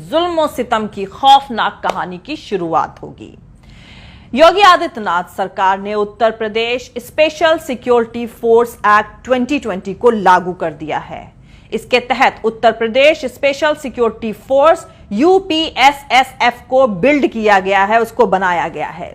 जुल्म और सितम की खौफनाक कहानी की शुरुआत होगी। योगी आदित्यनाथ सरकार ने Uttar Pradesh special security force act 2020 को लागू कर दिया है। इसके तहत Uttar Pradesh special security force UPSSF को बिल्ड किया गया है, उसको बनाया गया है।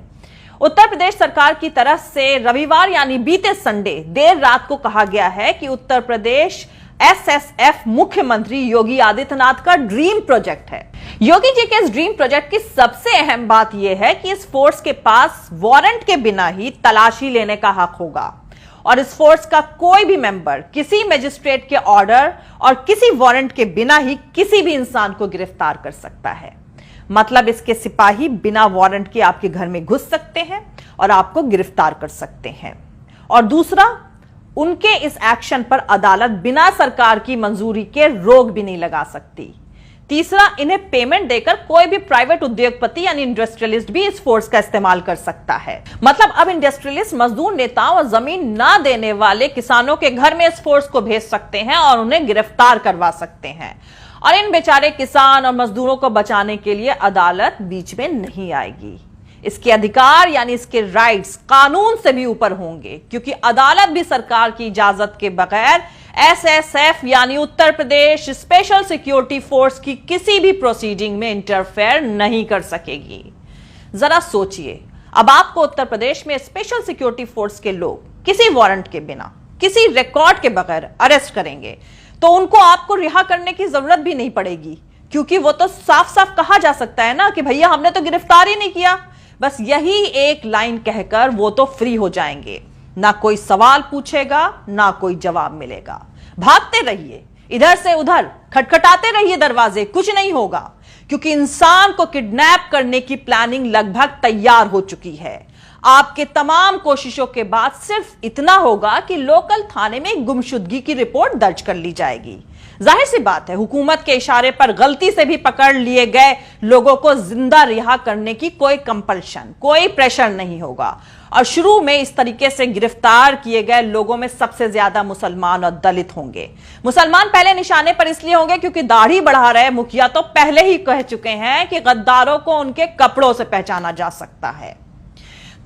उत्तर प्रदेश सरकार की तरफ से रविवार यानी बीते संडे देर रात को कहा गया है कि उत्तर प्रदेश एसएसएफ मुख्यमंत्री योगी आदित्यनाथ का ड्रीम प्रोजेक्ट है। योगी जी के इस ड्रीम प्रोजेक्ट की सबसे अहम बात यह है कि इस फोर्स के पास वारंट के बिना ही तलाशी लेने का हक होगा और इस फोर्स का कोई भी मेंबर किसी मजिस्ट्रेट के ऑर्डर और किसी वारंट के बिना ही किसी भी इंसान को गिरफ्तार कर सकता है। मतलब इसके सिपाही बिना वारंट के आपके घर में घुस सकते हैं और आपको गिरफ्तार कर सकते हैं। और दूसरा, उनके इस एक्शन पर अदालत बिना सरकार की मंजूरी के रोक भी नहीं लगा सकती। तीसरा, इन्हें पेमेंट देकर कोई भी प्राइवेट उद्योगपति यानी इंडस्ट्रियलिस्ट भी इस फोर्स का इस्तेमाल कर सकता है। मतलब अब इंडस्ट्रियलिस्ट मजदूर नेताओं और जमीन ना देने वाले किसानों के घर में इस फोर्स को भेज सकते हैं और उन्हें गिरफ्तार करवा सकते हैं। और इन बेचारे किसान और मजदूरों को बचाने के लिए अदालत बीच में नहीं आएगी। इसके अधिकार यानी इसके राइट्स कानून से भी ऊपर होंगे, क्योंकि अदालत भी सरकार की इजाजत के बगैर एसएसएफ यानी Uttar Pradesh special security force की किसी भी प्रोसीडिंग में इंटरफेयर नहीं कर सकेगी। जरा सोचिए, अब आपको उत्तर प्रदेश में स्पेशल सिक्योरिटी फोर्स के लोग किसी वारंट के बिना, किसी रिकॉर्ड के बगैर अरेस्ट करेंगे तो उनको आपको रिहा करने की जरूरत भी नहीं पड़ेगी, क्योंकि वो तो साफ साफ कहा जा सकता है ना कि भैया हमने तो गिरफ्तार ही नहीं किया। बस यही एक लाइन कहकर वो तो फ्री हो जाएंगे। ना कोई सवाल पूछेगा, ना कोई जवाब मिलेगा। भागते रहिए इधर से उधर, खटखटाते रहिए दरवाजे, कुछ नहीं होगा, क्योंकि इंसान को किडनैप करने की प्लानिंग लगभग तैयार हो चुकी है। आपके तमाम कोशिशों के बाद सिर्फ इतना होगा कि लोकल थाने में गुमशुदगी की रिपोर्ट दर्ज कर ली जाएगी। जाहिर सी बात है, हुकूमत के इशारे पर गलती से भी पकड़ लिए गए लोगों को जिंदा रिहा करने की कोई कंपल्शन, कोई प्रेशर नहीं होगा। और शुरू में इस तरीके से गिरफ्तार किए गए लोगों में सबसे ज्यादा मुसलमान और दलित होंगे। मुसलमान पहले निशाने पर इसलिए होंगे क्योंकि दाढ़ी बढ़ा रहे मुखिया तो पहले ही कह चुके हैं कि गद्दारों को उनके कपड़ों से पहचाना जा सकता है।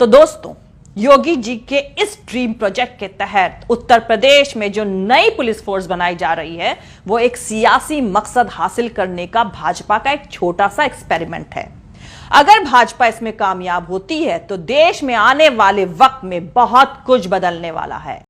तो दोस्तों, योगी जी के इस ड्रीम प्रोजेक्ट के तहत उत्तर प्रदेश में जो नई पुलिस फोर्स बनाई जा रही है वो एक सियासी मकसद हासिल करने का भाजपा का एक छोटा सा एक्सपेरिमेंट है। अगर भाजपा इसमें कामयाब होती है तो देश में आने वाले वक्त में बहुत कुछ बदलने वाला है।